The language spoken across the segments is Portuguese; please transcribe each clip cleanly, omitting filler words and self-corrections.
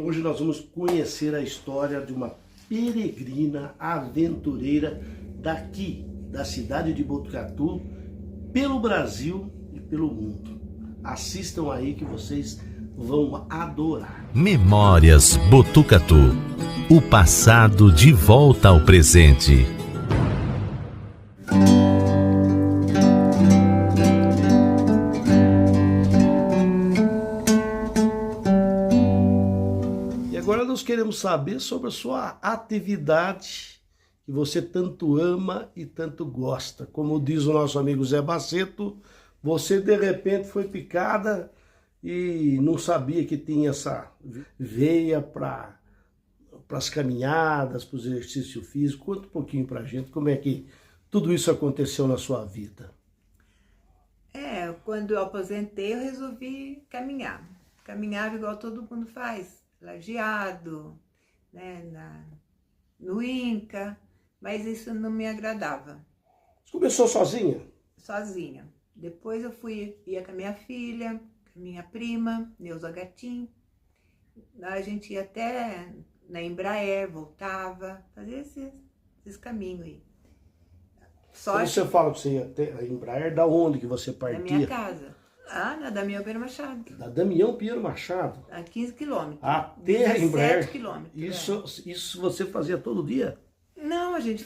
Hoje nós vamos conhecer a história de uma peregrina aventureira daqui, da cidade de Botucatu, pelo Brasil e pelo mundo. Assistam aí que vocês vão adorar. Memórias Botucatu. O passado de volta ao presente. E agora nós queremos saber sobre a sua atividade que você tanto ama e tanto gosta. Como diz o nosso amigo Zé Baceto, você de repente foi picada e não sabia que tinha essa veia para as caminhadas, para o exercício físico. Conta um pouquinho para a gente como é que tudo isso aconteceu na sua vida. Quando eu aposentei, eu resolvi caminhar. Caminhava igual todo mundo faz, lajeado, né, no Inca, mas isso não me agradava. Você começou sozinha? Sozinha. Depois eu ia com a minha filha, com a minha prima, Neuza Gatim. A gente ia até na Embraer, voltava, fazia esses caminhos aí. Quando você fala que você ia até a Embraer, da onde que você partia? Da minha casa. Na Damião Pinheiro Machado. Da Damião Pinheiro Machado? A 15 quilômetros. Até a Embraer? 17 quilômetros. Isso você fazia todo dia? Não, a gente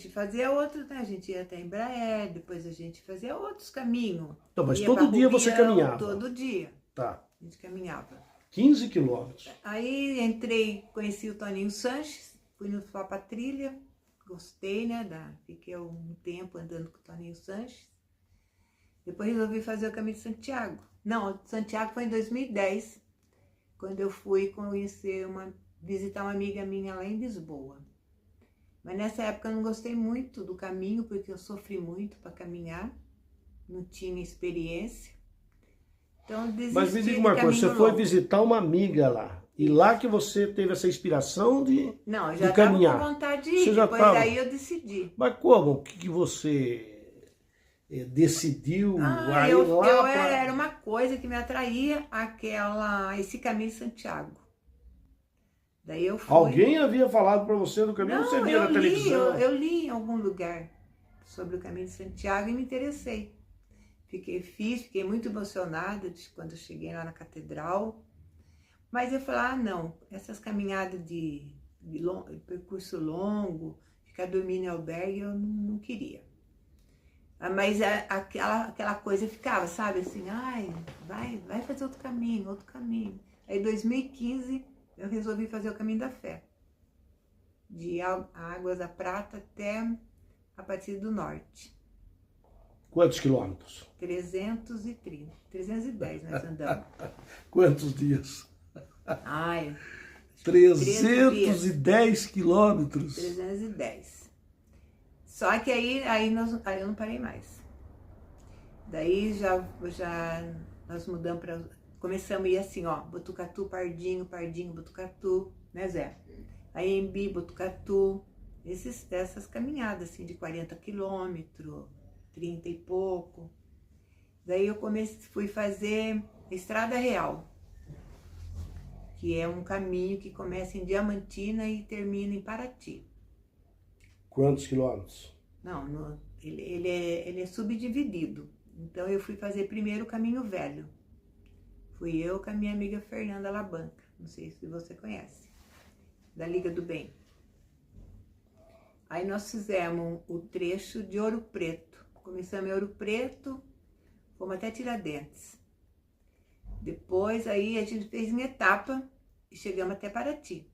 fazia outros, né? A gente ia até a Embraer, depois a gente fazia outros caminhos. Então, mas todo dia você caminhava? Todo dia. Tá. A gente caminhava. 15 quilômetros. Aí conheci o Toninho Sanches, fui no Papa Trilha, gostei, né? Fiquei um tempo andando com o Toninho Sanches. Depois resolvi fazer o caminho de Santiago. Não, Santiago foi em 2010, quando eu fui visitar uma amiga minha lá em Lisboa. Mas nessa época eu não gostei muito do caminho, porque eu sofri muito para caminhar, não tinha experiência. Então desisti. Mas me diga uma coisa, você foi visitar uma amiga lá, e lá que você teve essa inspiração de Não, eu já estava com vontade de ir, depois daí eu decidi. Mas como? O que você decidiu ir lá? Era uma coisa que me atraía, esse caminho de Santiago. Daí eu fui. Alguém havia falado para você do caminho? Não, você via na televisão? Eu li em algum lugar sobre o caminho de Santiago e me interessei. Fiquei muito emocionada quando eu cheguei lá na catedral. Mas eu falei, não, essas caminhadas de percurso longo, ficar dormindo em albergue, eu não queria. Mas aquela coisa ficava, sabe, assim, vai fazer outro caminho. Aí em 2015 eu resolvi fazer o Caminho da Fé, de Águas da Prata até Aparecida do Norte. Quantos quilômetros? 310 nós andamos. Quantos dias? 310 quilômetros. 310. Só que aí eu não parei mais. Daí já nós mudamos começamos a ir assim, Botucatu, Pardinho, Botucatu, né, Zé? Aí Embi, Botucatu, essas caminhadas assim de 40 quilômetros, 30 e pouco. Daí eu fui fazer Estrada Real, que é um caminho que começa em Diamantina e termina em Paraty. Quantos quilômetros? Não, ele é subdividido. Então eu fui fazer primeiro o Caminho Velho. Fui eu com a minha amiga Fernanda Labanca, não sei se você conhece, da Liga do Bem. Aí nós fizemos o trecho de Ouro Preto. Começamos em Ouro Preto, fomos até Tiradentes. Depois aí a gente fez em etapa e chegamos até Paraty.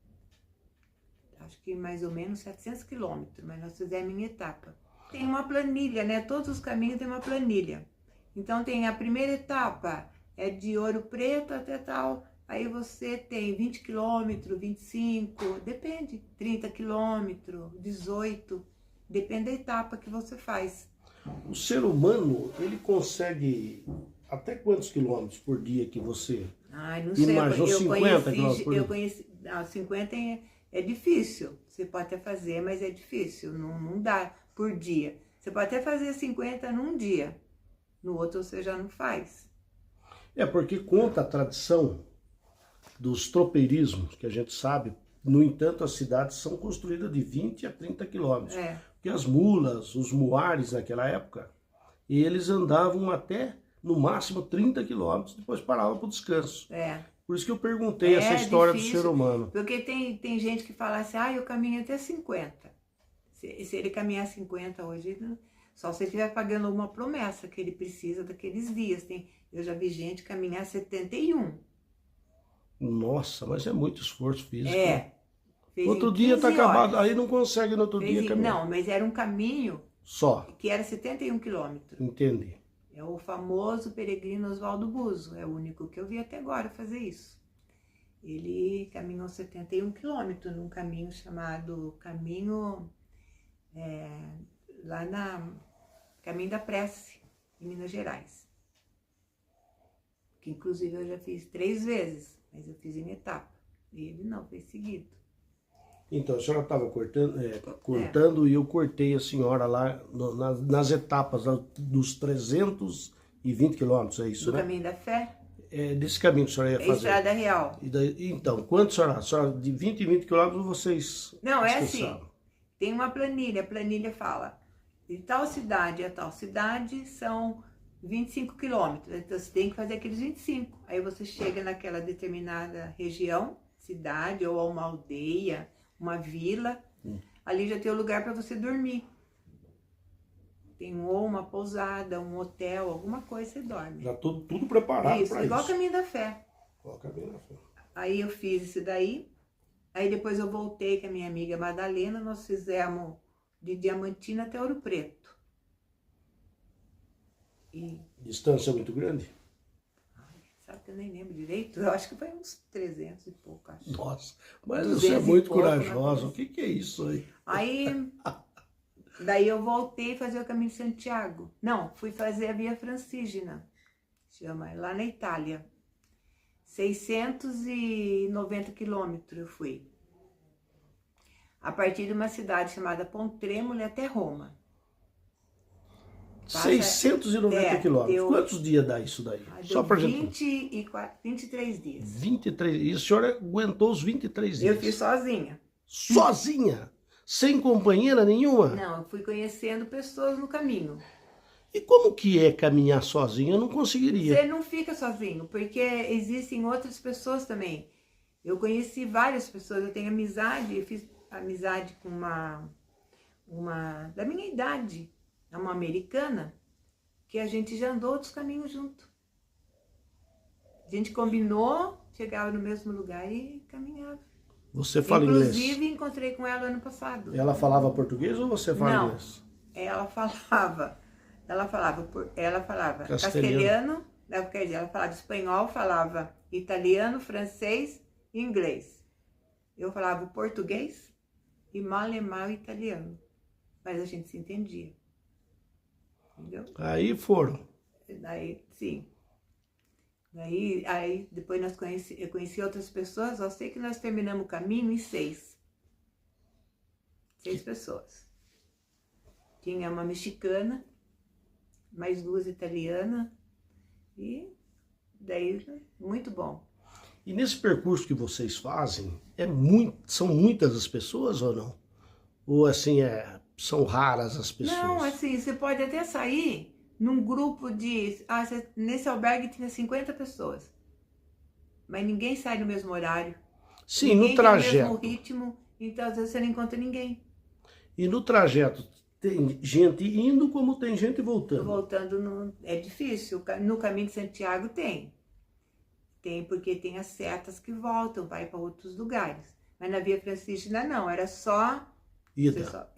Acho que mais ou menos 700 quilômetros, mas nós fizemos em etapa. Tem uma planilha, né? Todos os caminhos têm uma planilha. Então tem a primeira etapa, é de Ouro Preto até tal, aí você tem 20 quilômetros, 25, depende, 30 quilômetros, 18, depende da etapa que você faz. O ser humano, ele consegue até quantos quilômetros por dia que você não sei, imaginou? 50 quilômetros por dia? Eu conheci, 50 é difícil, você pode até fazer, mas é difícil, não dá por dia. Você pode até fazer 50 num dia, no outro você já não faz. Porque conta a tradição dos tropeirismos, que a gente sabe. No entanto, as cidades são construídas de 20 a 30 quilômetros. Porque as mulas, os muares naquela época, eles andavam até, no máximo, 30 quilômetros, depois paravam para o descanso. Por isso que eu perguntei essa história do ser humano. Porque tem gente que fala assim, eu caminho até 50. Se ele caminhar 50 hoje, só se ele estiver pagando uma promessa que ele precisa daqueles dias. Eu já vi gente caminhar 71. Nossa, mas é muito esforço físico. Outro dia está acabado, aí não consegue no outro dia caminhar. Não, mas era um caminho só que era 71 quilômetros. Entendi. É o famoso peregrino Oswaldo Buzo, é o único que eu vi até agora fazer isso. Ele caminhou 71 quilômetros num caminho chamado Caminho, Caminho da Prece, em Minas Gerais. Que inclusive eu já fiz 3 vezes, mas eu fiz em etapa. E ele não, fez seguido. Então, a senhora estava cortando e eu cortei a senhora lá nas etapas dos 320 quilômetros, é isso, né? Do Caminho da Fé? Desse caminho que a senhora ia fazer. Estrada Real. E daí, então, quanto a senhora, de 20 em 20 quilômetros vocês... Não, é assim, tem uma planilha, a planilha fala, de tal cidade a tal cidade são 25 quilômetros, então você tem que fazer aqueles 25. Aí você chega naquela determinada região, cidade ou uma aldeia, uma vila, ali já tem o lugar para você dormir. Tem ou uma pousada, um hotel, alguma coisa, você dorme. Já tudo preparado para isso. Igual o Caminho da Fé. Igual o Caminho da Fé. Aí eu fiz isso daí, aí depois eu voltei com a minha amiga Madalena, nós fizemos de Diamantina até Ouro Preto. Distância muito grande? Sabe que eu nem lembro direito, eu acho que foi uns 300 e pouco, acho. Nossa, mas você é muito corajosa, o que é isso aí? Daí eu voltei a fazer o Caminho de Santiago. Não, fui fazer a Via Francígena, chama, lá na Itália. 690 quilômetros eu fui. A partir de uma cidade chamada Pontremoli até Roma. 690 quilômetros. Quantos dias dá isso daí? Só pra gente... 23 dias. 23. E a senhora aguentou os 23 dias? Eu fiz sozinha. Sozinha? Sem companheira nenhuma? Não, eu fui conhecendo pessoas no caminho. E como que é caminhar sozinho? Eu não conseguiria. Você não fica sozinho, porque existem outras pessoas também. Eu conheci várias pessoas, eu tenho amizade, eu fiz amizade com uma da minha idade, uma americana, que a gente já andou outros caminhos junto. A gente combinou, chegava no mesmo lugar e caminhava. Você fala inglês? Inclusive, encontrei com ela ano passado. Ela falava português ou você fala inglês? Não, ela falava castelhano, ela falava espanhol, falava italiano, francês e inglês. Eu falava português e mal italiano, mas a gente se entendia. Entendeu? Aí foram. Daí, sim. Aí depois eu conheci outras pessoas, eu sei que nós terminamos o caminho em 6. 6 pessoas. Tinha uma mexicana, mais 2 italianas, e daí, muito bom. E nesse percurso que vocês fazem, são muitas as pessoas ou não? Ou assim, são raras as pessoas? Não, assim, você pode até sair num grupo de... nesse albergue tinha 50 pessoas. Mas ninguém sai no mesmo horário. Sim, no trajeto. Tem o mesmo ritmo, então às vezes você não encontra ninguém. E no trajeto tem gente indo como tem gente voltando? Voltando é difícil. No Caminho de Santiago tem. Tem porque tem as setas que voltam, vai para outros lugares. Mas na Via Francígena não, era só... Ida.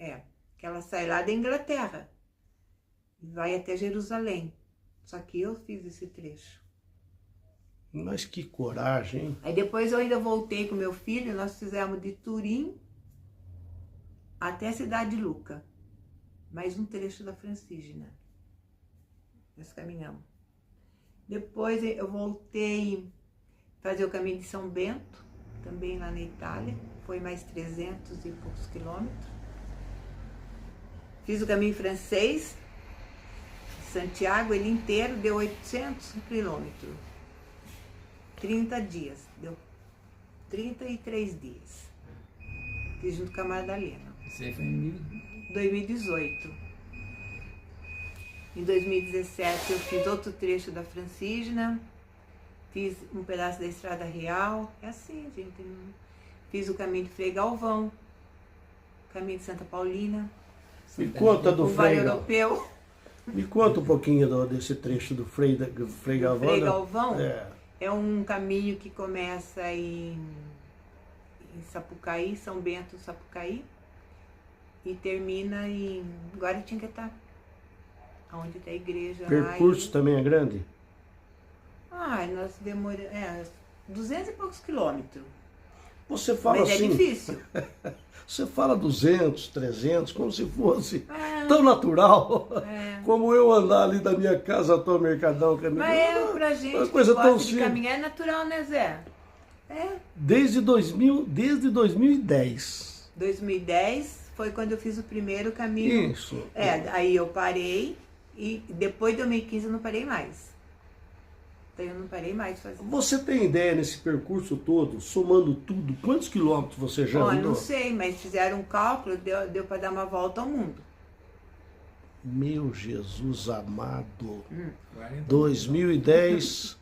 Que ela sai lá da Inglaterra. Vai até Jerusalém. Só que eu fiz esse trecho. Mas que coragem, hein? Aí depois eu ainda voltei com meu filho, nós fizemos de Turim até a cidade de Lucca. Mais um trecho da Francígena. Nós caminhamos. Depois eu voltei a fazer o caminho de São Bento, também lá na Itália. Foi mais 300 e poucos quilômetros. Fiz o caminho francês, Santiago, ele inteiro deu 800 quilômetros. 30 dias deu. 33 dias. Fiz junto com a Madalena. Isso aí foi em 2018. Em 2017 eu fiz outro trecho da Francígena, fiz um pedaço da Estrada Real, é assim, gente. Fiz o caminho de Frei Galvão, caminho de Santa Paulina, Me conta do o Vale Frei Galvão. Europeu. Me conta um pouquinho desse trecho do Frei Galvão. Frei né? Galvão É. é um caminho que começa em Sapucaí, São Bento, Sapucaí, e termina em Guaratinguetá, onde está a igreja. Percurso lá, também é grande? nós demoramos 200 e poucos quilômetros. Você fala Mas assim, é difícil. você fala 200, 300, como se fosse É. tão natural, É. como eu andar ali da minha casa até o Mercadão caminhando. Mas pra gente uma que coisa gosta tão de simples. caminhar é natural, né, Zé? Desde 2010. 2010 foi quando eu fiz o primeiro caminho. Isso. Aí eu parei e depois de 2015 eu não parei mais. Então eu não parei mais de fazer. Você tem ideia nesse percurso todo, somando tudo, quantos quilômetros você já Ó, andou? não sei, mas fizeram um cálculo, deu para dar uma volta ao mundo. Meu Jesus amado. 40. 2010.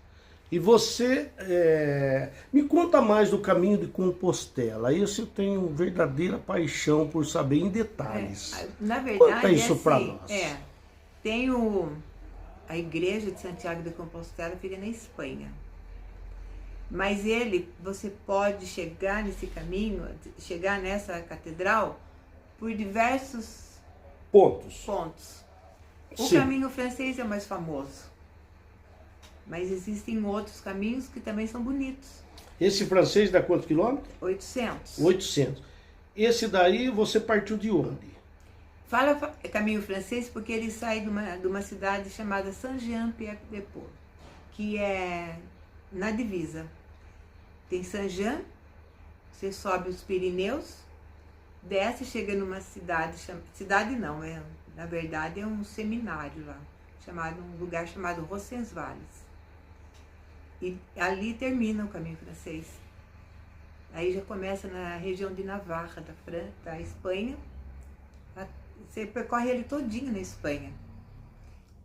E você me conta mais do caminho de Compostela. Esse eu tenho verdadeira paixão por saber em detalhes. Na verdade, Conta isso assim, pra nós. Tem a igreja de Santiago de Compostela, fica na Espanha. Mas você pode chegar nesse caminho, chegar nessa catedral por diversos Pontos. pontos. O Sim. caminho francês é o mais famoso. Mas existem outros caminhos que também são bonitos. Esse francês dá quantos quilômetros? 800. 800. Esse daí você partiu de onde? Fala caminho francês porque ele sai de uma cidade chamada Saint-Jean-Pied-de-Port, que é na divisa. Tem Saint-Jean, você sobe os Pirineus, desce e chega numa cidade, cidade não, na verdade é um seminário lá, um lugar chamado Roncesvalles. E ali termina o caminho francês. Aí já começa na região de Navarra, da Espanha. Você percorre ele todinho na Espanha.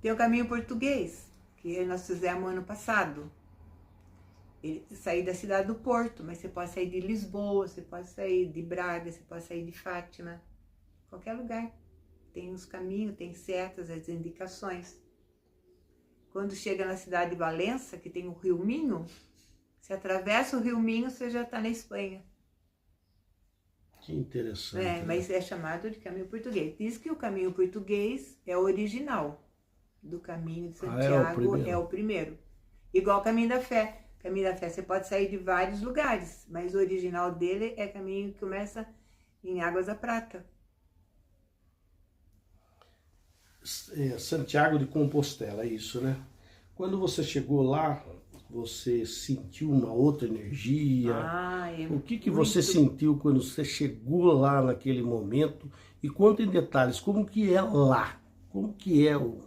Tem o caminho português, que nós fizemos ano passado. Sair da cidade do Porto, mas você pode sair de Lisboa, você pode sair de Braga, você pode sair de Fátima, qualquer lugar. Tem os caminhos, tem setas, as indicações. Quando chega na cidade de Valença, que tem o Rio Minho, você atravessa o Rio Minho, você já está na Espanha. Que interessante. né? Mas é chamado de caminho português. Diz que o caminho português é o original do caminho de Santiago, é o primeiro. Igual o caminho da fé. Caminho da fé você pode sair de vários lugares, mas o original dele é caminho que começa em Águas da Prata. Santiago de Compostela, é isso, né? Quando você chegou lá, você sentiu uma outra energia? O que você sentiu quando você chegou lá naquele momento? E conta em detalhes, como que é lá? Como que é o...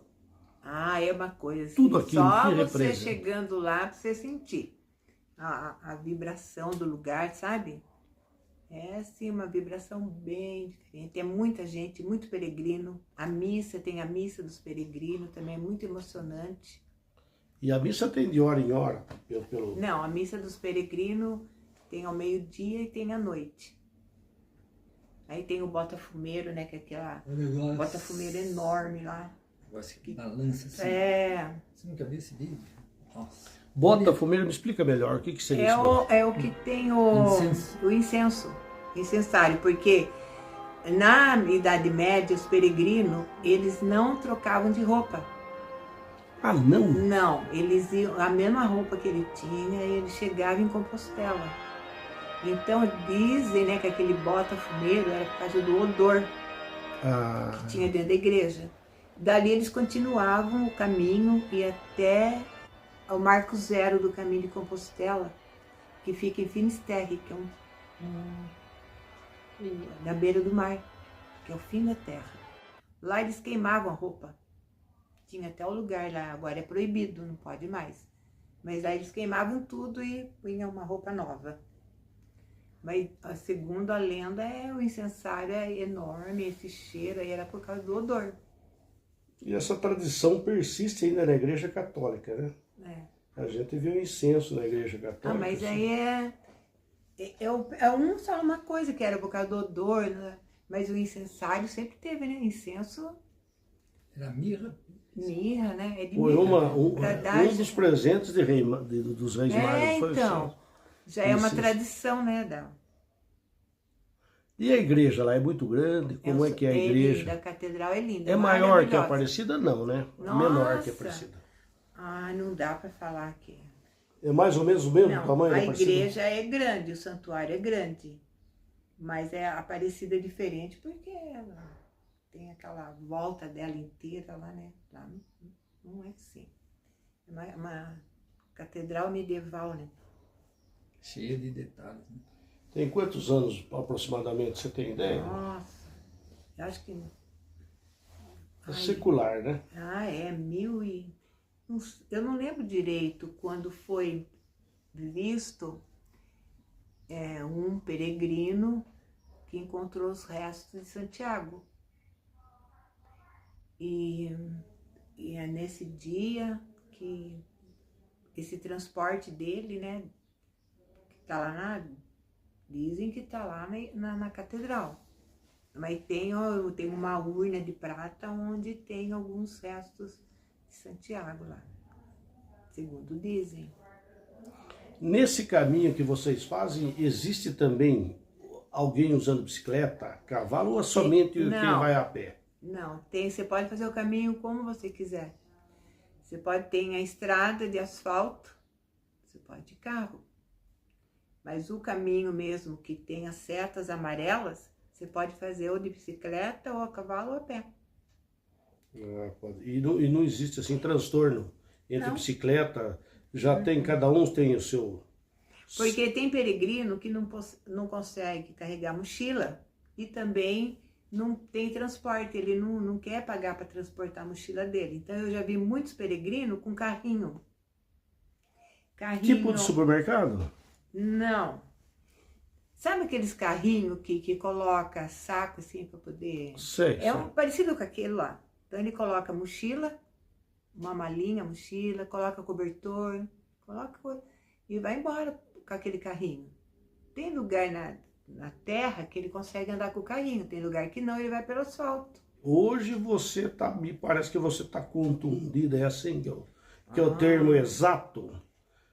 É uma coisa assim, tudo aquilo só que você representa. chegando lá pra você sentir a vibração do lugar, sabe? É assim, uma vibração bem diferente. É muita gente, muito peregrino. Tem a missa dos peregrinos, também é muito emocionante. E a missa tem de hora em hora? Não, a missa dos peregrinos tem ao meio-dia e tem à noite. Aí tem o bota-fumeiro, né? Que é aquela bota-fumeiro enorme lá. Negócio que balança assim. Você nunca viu esse vídeo? Nossa. Bota-fumeiro, me explica melhor, o que seria isso? É o que tem o incenso, incensário, porque na Idade Média, os peregrinos, eles não trocavam de roupa. Ah, não? Não, eles iam, a mesma roupa que ele tinha, ele chegava em Compostela. Então dizem, né, que aquele bota-fumeiro era por causa do odor que tinha dentro da igreja. Dali eles continuavam o caminho e até o Marco Zero do caminho de Compostela, que fica em Finisterre, que é na beira do mar, que é o fim da terra. Lá eles queimavam a roupa. Tinha até o lugar lá, agora é proibido, não pode mais. Mas lá eles queimavam tudo e punham uma roupa nova. Mas, segundo a lenda, o incensário é enorme, esse cheiro aí era por causa do odor. E essa tradição persiste ainda na Igreja Católica, né? A gente vê o incenso na Igreja Católica. Mas assim. aí só uma coisa que era por causa do odor, né? Mas o incensário sempre teve, né? Incenso. Era mirra? Mirra, né? É de Foi mirra. um dos presentes dos Reis Magos. Foi então, já é uma tradição, né, E a igreja lá é muito grande? Como é que é a igreja? Linda, a catedral é linda. É maior que a Aparecida? Não, né? Nossa. Menor que a Aparecida. Não dá para falar aqui. É mais ou menos o mesmo Não, tamanho da a Aparecida? igreja é grande, o santuário é grande. Mas a Aparecida é diferente porque ela tem aquela volta dela inteira lá, né? Lá não é assim. É uma catedral medieval, né? Cheia de detalhes, né? Tem quantos anos aproximadamente, você tem ideia? Nossa, eu acho que... É secular, né? Eu não lembro direito quando foi visto um peregrino que encontrou os restos de Santiago. E é nesse dia que esse transporte dele, né, que tá lá dizem que tá lá na catedral. Mas tem uma urna de prata onde tem alguns restos de Santiago lá, segundo dizem. Nesse caminho que vocês fazem, existe também alguém usando bicicleta, cavalo, ou é somente quem vai a pé? Não, você pode fazer o caminho como você quiser. Você pode ter a estrada de asfalto, você pode ir de carro. Mas o caminho mesmo que tem as setas amarelas, você pode fazer ou de bicicleta, ou a cavalo, ou a pé. E não existe assim transtorno entre bicicleta, cada um tem o seu... Porque tem peregrino que não consegue carregar mochila e também não tem transporte, ele não quer pagar para transportar a mochila dele. Então eu já vi muitos peregrinos com carrinho. Tipo de supermercado? Não. Sabe aqueles carrinhos que coloca saco assim para poder... Sei. Parecido com aquele lá. Então ele coloca mochila, uma malinha, mochila, coloca cobertor, e vai embora com aquele carrinho. Tem lugar na terra que ele consegue andar com o carrinho, tem lugar que não, ele vai pelo asfalto. Hoje me parece que você está contundida, é assim que é o termo exato.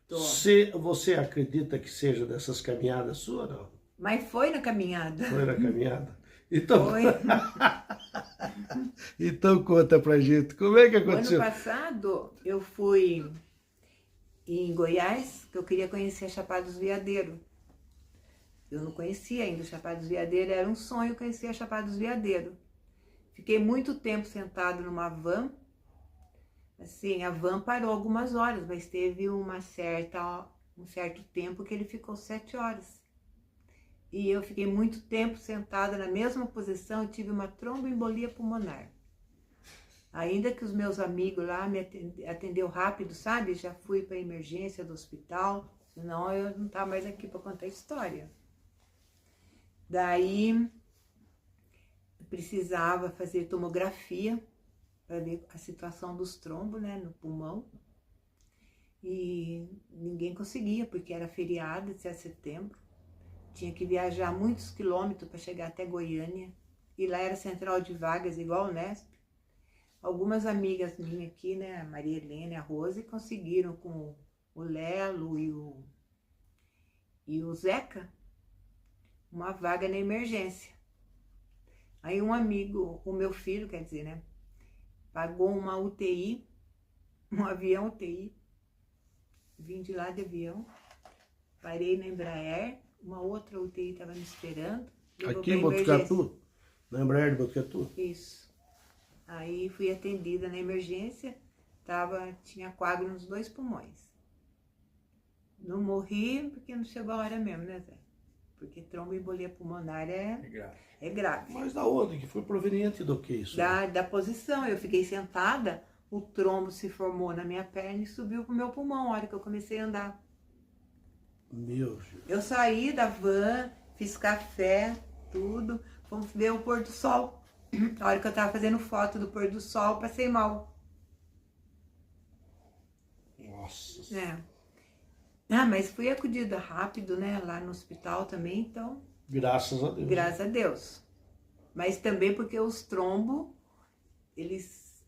Você acredita que seja dessas caminhadas suas, não? Mas foi na caminhada. Foi na caminhada. Então, foi. Então conta pra gente, como é que aconteceu? Ano passado eu fui em Goiás, que eu queria conhecer a Chapada dos Veadeiros. Eu não conhecia ainda a Chapada dos Veadeiros, era um sonho conhecer a Chapada dos Veadeiros. Fiquei muito tempo sentado numa van. Assim, a van parou algumas horas, mas teve um certo tempo que ele ficou 7 horas. E eu fiquei muito tempo sentada na mesma posição, eu tive uma tromboembolia pulmonar. Ainda que os meus amigos lá me atendeu rápido, sabe? Já fui para a emergência do hospital, senão eu não estava mais aqui para contar a história. Daí, eu precisava fazer tomografia para ver a situação dos trombos, né, no pulmão. E ninguém conseguia, porque era feriado, 7 de setembro. Tinha que viajar muitos quilômetros para chegar até Goiânia. E lá era central de vagas, igual o Nesp. Algumas amigas minhas aqui, né, a Maria Helena e a Rose, conseguiram com o Lelo e o Zeca uma vaga na emergência. Aí um amigo, o meu filho, quer dizer, né, pagou uma UTI, um avião UTI. Vim de lá de avião, parei na Embraer, uma outra UTI estava me esperando. Aqui em Botucatu? Na Embraer de Botucatu? Isso. Aí fui atendida na emergência, tinha coágulo nos 2 pulmões. Não morri porque não chegou a hora mesmo, né, Zé? Porque tromboembolia pulmonar é grave. Mas da onde? Que foi proveniente do que isso? Da posição. Eu fiquei sentada, o trombo se formou na minha perna e subiu pro meu pulmão, a hora que eu comecei a andar. Meu Deus. Eu saí da van, fiz café, tudo, fomos ver o pôr do sol. A hora que eu tava fazendo foto do pôr do sol, passei mal. Nossa. É. Ah, mas fui acudida rápido, né? Lá no hospital também, então... Graças a Deus. Graças a Deus. Mas também porque os trombos, eles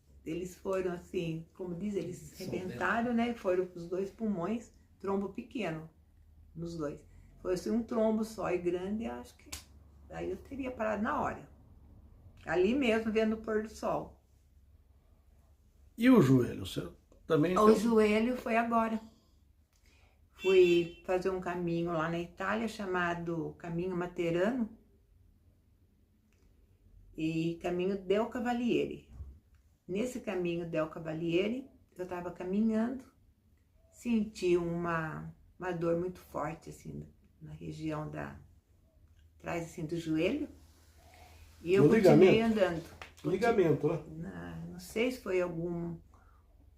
foram assim, como diz, eles rebentaram, né? Foram para os 2 pulmões, trombo pequeno nos 2. Foi assim um trombo só e grande, acho que aí eu teria parado na hora. Ali mesmo, vendo o pôr do sol. E o joelho? Você também... O joelho foi agora. Fui fazer um caminho lá na Itália, chamado Caminho Materano e Caminho del Cavaliere. Nesse Caminho del Cavaliere, eu estava caminhando, senti uma dor muito forte, assim, na região atrás, assim, do joelho. E eu continuei andando. Ligamento, né? Não sei se foi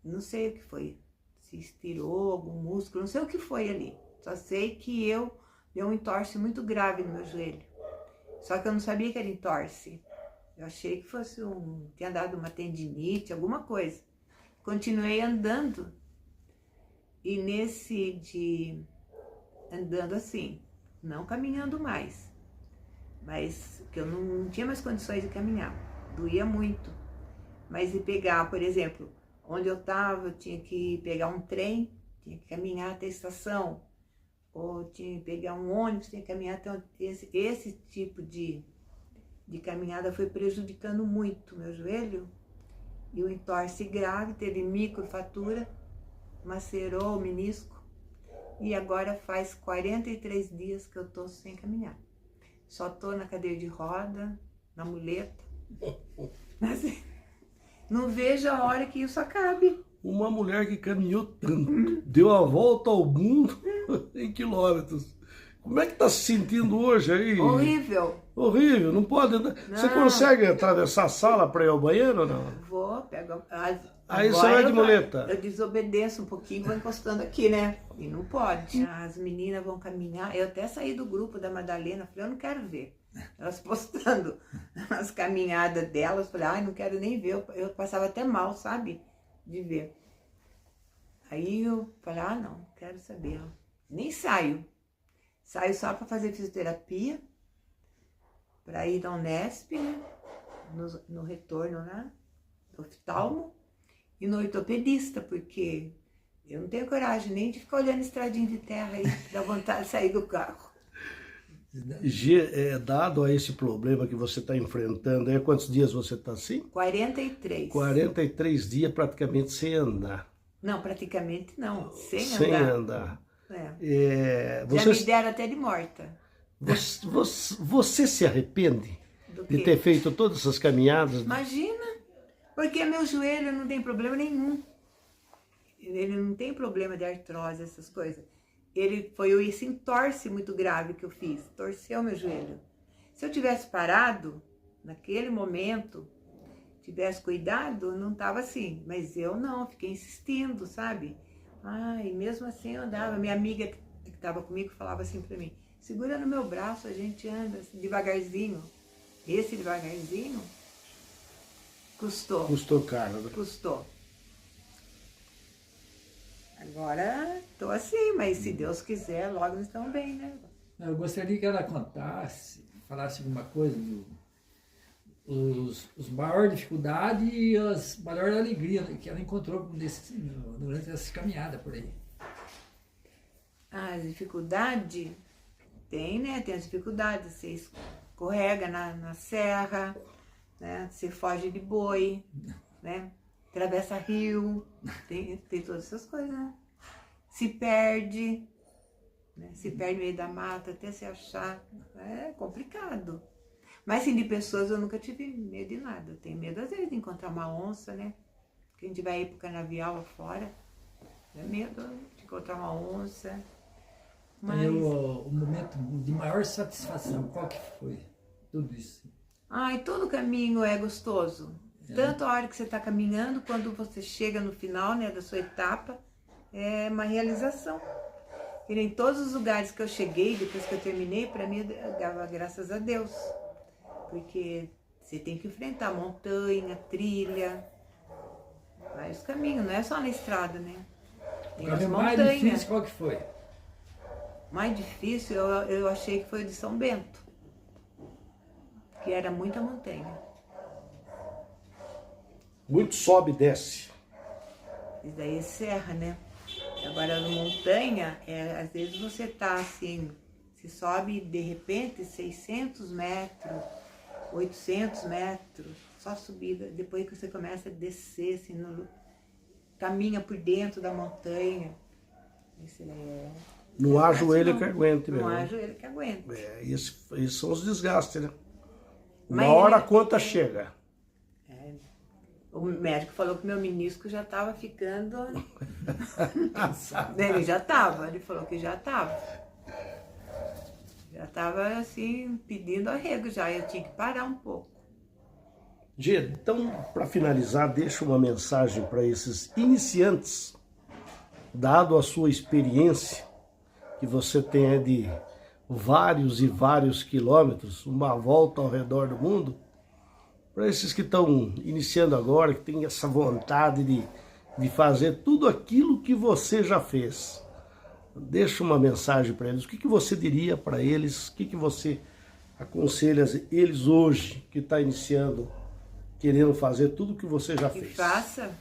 não sei o que foi. Se estirou algum músculo, não sei o que foi ali. Só sei que deu um entorse muito grave no meu joelho. Só que eu não sabia que era entorse. Eu achei que fosse tinha dado uma tendinite, alguma coisa. Continuei andando. E andando assim, não caminhando mais. Mas que eu não tinha mais condições de caminhar. Doía muito. Mas de pegar, por exemplo, onde eu estava, eu tinha que pegar um trem, tinha que caminhar até a estação, ou tinha que pegar um ônibus, tinha que caminhar até esse tipo de caminhada foi prejudicando muito o meu joelho, e o entorse grave, teve microfratura, macerou o menisco, e agora faz 43 dias que eu estou sem caminhar. Só estou na cadeira de roda, na muleta, assim, não vejo a hora que isso acabe. Uma mulher que caminhou tanto, deu a volta ao mundo em quilômetros. Como é que tá se sentindo hoje aí? Horrível. Horrível, não pode andar. Não. Você consegue atravessar a sala para ir ao banheiro ou não? Vou, pego... Aí você vai de muleta. Eu desobedeço um pouquinho, vou encostando aqui, né? E não pode. As meninas vão caminhar. Eu até saí do grupo da Madalena, falei, eu não quero ver. Elas postando as caminhadas delas, falei, ai, não quero nem ver. Eu passava até mal, sabe? De ver. Aí eu falei, não quero saber. Nem saio. Saio só para fazer fisioterapia, para ir na Unesp, né? No retorno lá, do oftalmo, e no ortopedista, porque eu não tenho coragem nem de ficar olhando estradinha de terra aí, dá vontade de sair do carro. Dado a esse problema que você está enfrentando, aí quantos dias você está assim? 43. 43 dias praticamente sem andar. Não, praticamente não, sem andar. Já me deram até de morta. Você se arrepende de ter feito todas essas caminhadas? Imagina, porque meu joelho não tem problema nenhum. Ele não tem problema de artrose, essas coisas. Ele foi esse entorse muito grave que eu fiz, torceu meu joelho. Se eu tivesse parado, naquele momento, tivesse cuidado, não tava assim. Mas eu não, fiquei insistindo, sabe? E mesmo assim eu andava. Minha amiga que estava comigo falava assim pra mim, segura no meu braço, a gente anda assim, devagarzinho. Esse devagarzinho custou. Custou caro, né? Custou. Agora tô assim, mas se Deus quiser, logo nós estamos bem, né? Eu gostaria que ela falasse alguma coisa os maiores dificuldades e as maiores alegrias que ela encontrou durante essa caminhada por aí. As dificuldades? Tem, né? Tem as dificuldades. Você escorrega na serra, né? Você foge de boi, né? Atravessa rio, tem todas essas coisas, né? Se perde, né? Se perde no meio da mata até se achar. É complicado. Mas assim, de pessoas eu nunca tive medo de nada. Eu tenho medo às vezes de encontrar uma onça, né? Que a gente vai ir pro canavial lá fora. É medo de encontrar uma onça. Mas... o momento de maior satisfação, qual que foi? Tudo isso. Todo caminho é gostoso. Tanto a hora que você está caminhando, quando você chega no final, né, da sua etapa, é uma realização. E em todos os lugares que eu cheguei, depois que eu terminei, para mim eu dava graças a Deus. Porque você tem que enfrentar montanha, trilha, vários caminhos, não é só na estrada, né? O caminho mais difícil qual que foi? Mais difícil eu achei que foi o de São Bento, que era muita montanha. Muito sobe e desce. E daí é serra, né? Agora, na montanha, às vezes você tá assim, se sobe de repente 600 metros, 800 metros, só subida. Depois que você começa a descer, assim, caminha por dentro da montanha. Não há joelho que aguente mesmo. Não há joelho que aguente. Esses são os desgastes, né? Mas Uma hora a conta chega. O médico falou que meu menisco já estava ficando... Ele já estava, ele falou que já estava. Já estava assim, pedindo arrego já, eu tinha que parar um pouco. Gê, então, para finalizar, deixa uma mensagem para esses iniciantes, dado a sua experiência, que você tem de vários e vários quilômetros, uma volta ao redor do mundo, para esses que estão iniciando agora, que têm essa vontade de fazer tudo aquilo que você já fez. Deixa uma mensagem para eles. O que você diria para eles? O que você aconselha eles hoje, que está iniciando, querendo fazer tudo que você já fez? Que faça.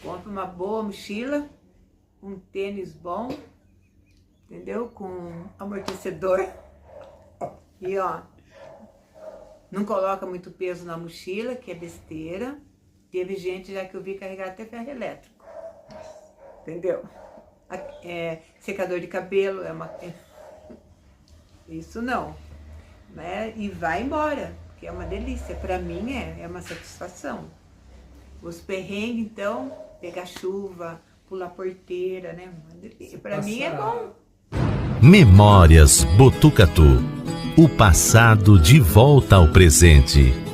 Compre uma boa mochila, um tênis bom, entendeu? Com amortecedor. E ó, não coloca muito peso na mochila, que é besteira. Teve gente já que eu vi carregar até ferro elétrico. Entendeu? Secador de cabelo, isso não. Né? E vai embora, porque é uma delícia. Para mim é uma satisfação. Os perrengues, então, pegar chuva, pular porteira, né? Para mim é bom. Memórias Botucatu. O passado de volta ao presente.